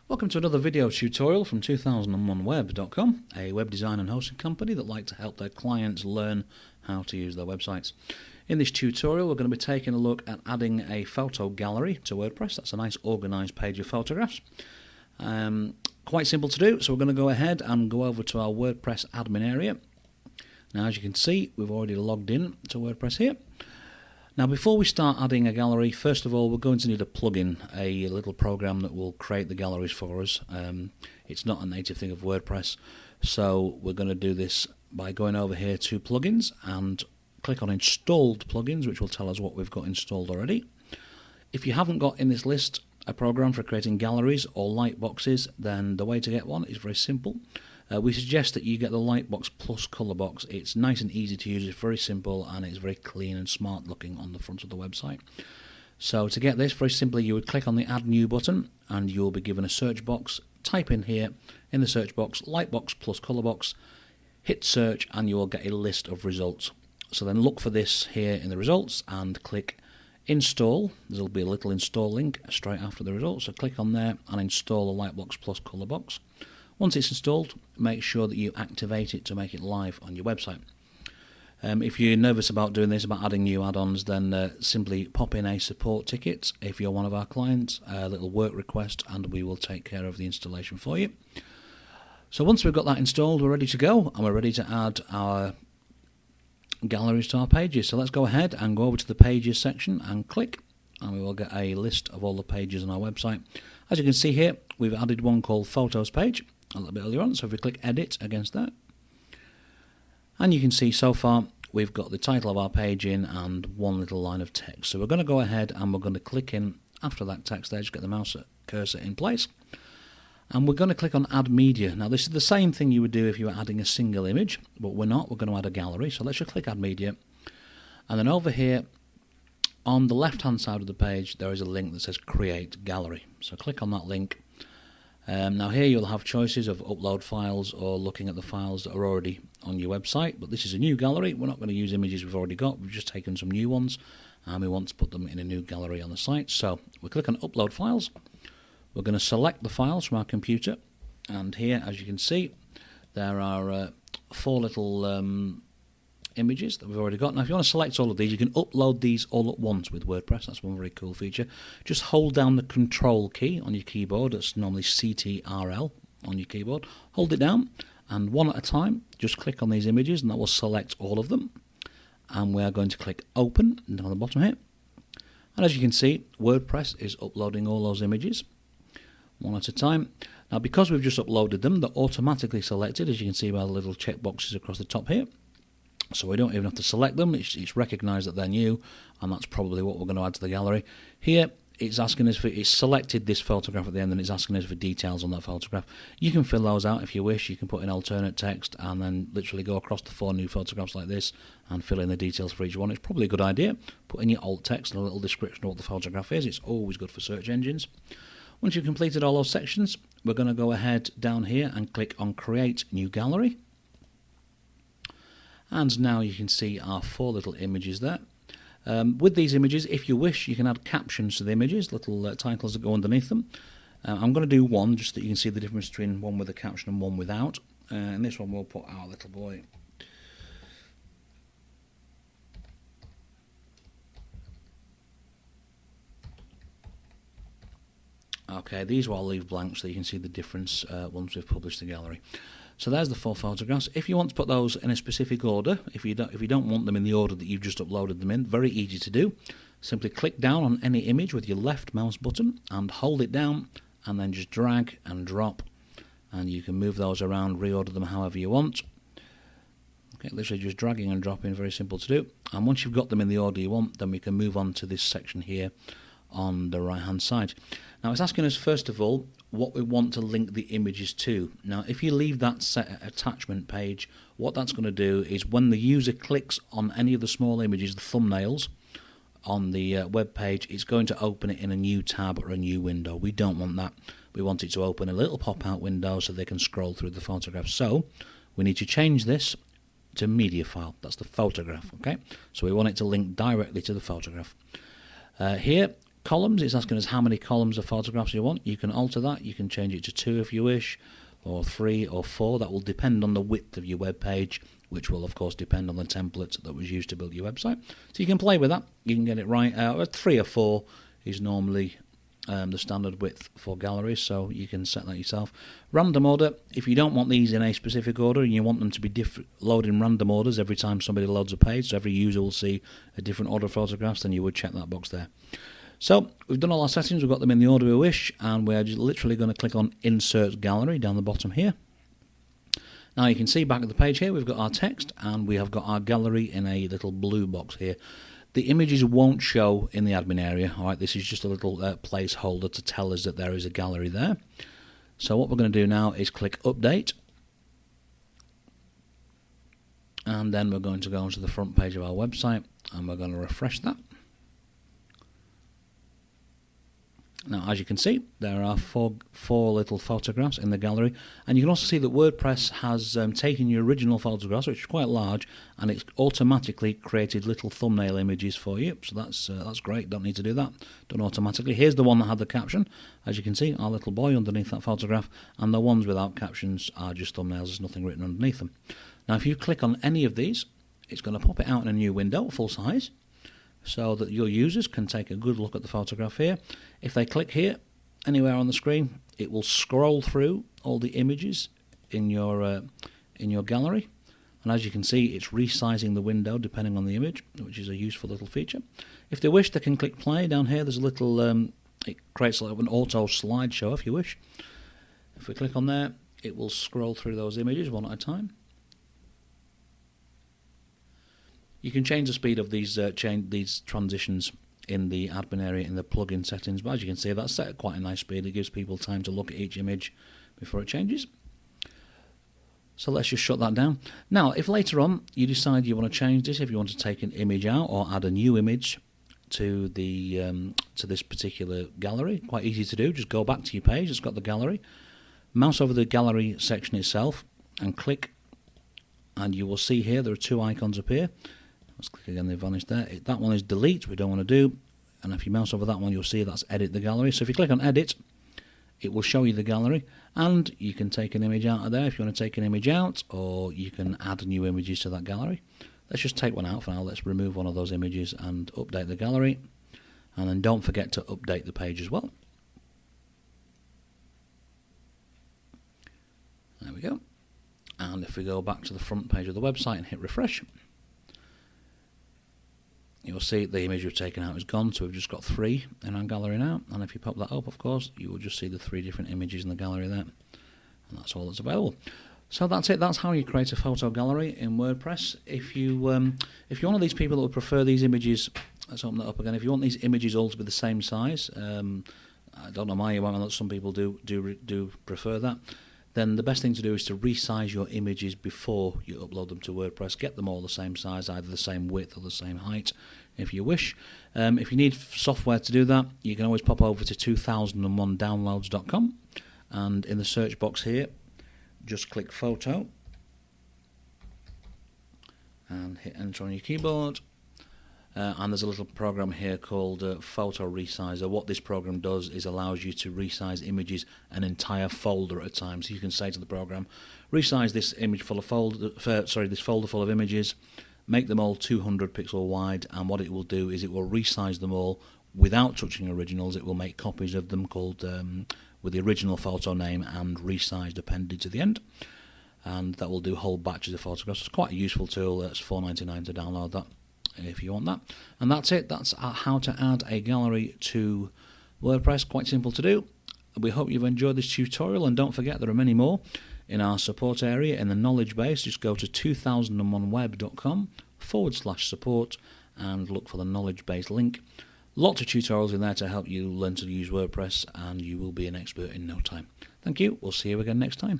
Welcome to another video tutorial from 2001web.com, a web design and hosting company that like to help their clients learn how to use their websites. In this tutorial we're going to be taking a look at adding a photo gallery to WordPress. That's a nice organised page of photographs. Quite simple to do, so we're going to go ahead and go over to our WordPress admin area. Now as you can see, we've already logged in to WordPress here. Now before we start adding a gallery, first of all we're going to need a plugin, a little program that will create the galleries for us. It's not a native thing of WordPress, so we're going to do this by going over here to plugins and click on installed plugins, which will tell us what we've got installed already. If you haven't got in this list a program for creating galleries or lightboxes, then the way to get one is very simple. We suggest that you get the Lightbox Plus Colour Box. It's nice and easy to use, it's very simple, and it's very clean and smart looking on the front of the website. So to get this, very simply you would click on the Add New button and you'll be given a search box. Type in here in the search box Lightbox Plus Colour Box, hit search, and you will get a list of results. So then look for this here in the results and click Install. There'll be a little install link straight after the results, so click on there and install the Lightbox Plus Colour Box. Once it's installed, make sure that you activate it to make it live on your website. If you're nervous about doing this, about adding new add-ons, then simply pop in a support ticket if you're one of our clients, a little work request, and we will take care of the installation for you. So once we've got that installed, we're ready to go, and we're ready to add our galleries to our pages. So let's go ahead and go over to the pages section and click, and we will get a list of all the pages on our website. As you can see here, we've added one called Photos page a little bit earlier on, so if we click Edit against that, and you can see so far we've got the title of our page in and one little line of text. So we're going to go ahead and we're going to click in after that text there, just get the mouse cursor in place, and we're going to click on Add Media. Now this is the same thing you would do if you were adding a single image, but we're not, we're going to add a gallery. So let's just click Add Media, and then over here on the left hand side of the page there is a link that says Create Gallery. So click on that link. Now here you'll have choices of upload files or looking at the files that are already on your website, but this is a new gallery. We're not going to use images we've already got, we've just taken some new ones and we want to put them in a new gallery on the site. So we click on Upload Files, we're going to select the files from our computer, and here as you can see there are four little images that we've already got. Now if you want to select all of these, you can upload these all at once with WordPress. That's one very cool feature. Just hold down the Control key on your keyboard, that's normally CTRL on your keyboard, hold it down and one at a time just click on these images and that will select all of them, and we are going to click Open down the bottom here, and as you can see WordPress is uploading all those images one at a time. Now because we've just uploaded them, they're automatically selected, as you can see by the little check boxes across the top here. So we don't even have to select them, it's recognised that they're new, and that's probably what we're going to add to the gallery. Here it's asking us for, it's selected this photograph at the end and it's asking us for details on that photograph. You can fill those out if you wish, you can put in alternate text and then literally go across the four new photographs like this and fill in the details for each one. It's probably a good idea. Put in your alt text and a little description of what the photograph is, it's always good for search engines. Once you've completed all those sections, we're going to go ahead down here and click on Create New Gallery. And now you can see our four little images there. With these images, if you wish, you can add captions to the images, little titles that go underneath them. I'm going to do one just so that you can see the difference between one with a caption and one without. And this one we'll put Our Little Boy. Okay, these will leave blank so you can see the difference once we've published the gallery. So there's the four photographs. If you want to put those in a specific order, if you don't want them in the order that you've just uploaded them in, very easy to do. Simply click down on any image with your left mouse button and hold it down and then just drag and drop, and you can move those around, reorder them however you want. Okay, literally just dragging and dropping, very simple to do. And once you've got them in the order you want, then we can move on to this section here on the right hand side. Now it's asking us first of all what we want to link the images to. Now if you leave that set attachment page, what that's going to do is when the user clicks on any of the small images, the thumbnails on the web page, it's going to open it in a new tab or a new window. We don't want that. We want it to open a little pop-out window so they can scroll through the photograph. So we need to change this to media file. That's the photograph. Okay, so we want it to link directly to the photograph. Here Columns, it's asking us how many columns of photographs you want. You can alter that. You can change it to 2 if you wish, or 3 or 4. That will depend on the width of your web page, which will of course depend on the template that was used to build your website. So you can play with that. You can get it right. 3 or 4 is normally the standard width for galleries, so you can set that yourself. Random order, if you don't want these in a specific order and you want them to be loading random orders every time somebody loads a page, so every user will see a different order of photographs, then you would check that box there. So we've done all our settings, we've got them in the order we wish, and we're just literally going to click on Insert Gallery down the bottom here. Now you can see back at the page here, we've got our text and we have got our gallery in a little blue box here. The images won't show in the admin area. Alright, this is just a little placeholder to tell us that there is a gallery there. So what we're going to do now is click Update, and then we're going to go onto the front page of our website and we're going to refresh that. Now, as you can see, there are four little photographs in the gallery, and you can also see that WordPress has taken your original photographs, which is quite large, and it's automatically created little thumbnail images for you. So that's great. Don't need to do that. Done automatically. Here's the one that had the caption. As you can see, our little boy underneath that photograph, and the ones without captions are just thumbnails. There's nothing written underneath them. Now, if you click on any of these, it's going to pop it out in a new window, full size, so that your users can take a good look at the photograph here. If they click here, anywhere on the screen, it will scroll through all the images in your gallery. And as you can see, it's resizing the window depending on the image, which is a useful little feature. If they wish, they can click play. Down here, there's a little, it creates like an auto slideshow if you wish. If we click on there, it will scroll through those images one at a time. You can change the speed of these transitions in the admin area in the plugin settings, but as you can see, that's set at quite a nice speed. It gives people time to look at each image before it changes. So let's just shut that down. Now, if later on you decide you want to change this, if you want to take an image out or add a new image to the to this particular gallery, quite easy to do. Just go back to your page. It's got the gallery. Mouse over the gallery section itself and click, and you will see here there are 2 icons appear. Let's click again, they vanish there. That one is delete, we don't want to do. And if you mouse over that one, you'll see that's edit the gallery. So if you click on edit, it will show you the gallery, and you can take an image out of there if you want to take an image out, or you can add new images to that gallery. Let's just take one out for now. Let's remove one of those images and update the gallery. And then don't forget to update the page as well. There we go. And if we go back to the front page of the website and hit refresh, you'll see the image we've taken out is gone, so we've just got 3 in our gallery now. And if you pop that up, of course, you will just see the 3 different images in the gallery there. And that's all that's available. So that's it. That's how you create a photo gallery in WordPress. If you're one of these people that would prefer these images, let's open that up again. If you want these images all to be the same size, I don't know why you won't. Some people do prefer that. Then the best thing to do is to resize your images before you upload them to WordPress. Get them all the same size, either the same width or the same height, if you wish. If you need software to do that, you can always pop over to 2001downloads.com, and in the search box here, just click Photo and hit Enter on your keyboard. And there's a little program here called Photo Resizer. What this program does is allows you to resize images an entire folder at a time. So you can say to the program, resize this image full of this folder full of images, make them all 200 pixel wide, and what it will do is it will resize them all without touching originals. It will make copies of them called with the original photo name and resized appended to the end. And that will do whole batches of photographs. It's quite a useful tool. It's $4.99 to download that if you want that. And that's it. That's how to add a gallery to WordPress. Quite simple to do. We hope you've enjoyed this tutorial, and don't forget there are many more in our support area in the knowledge base. Just go to 2001web.com/support and look for the knowledge base link. Lots of tutorials in there to help you learn to use WordPress, and you will be an expert in no time. Thank you. We'll see you again next time.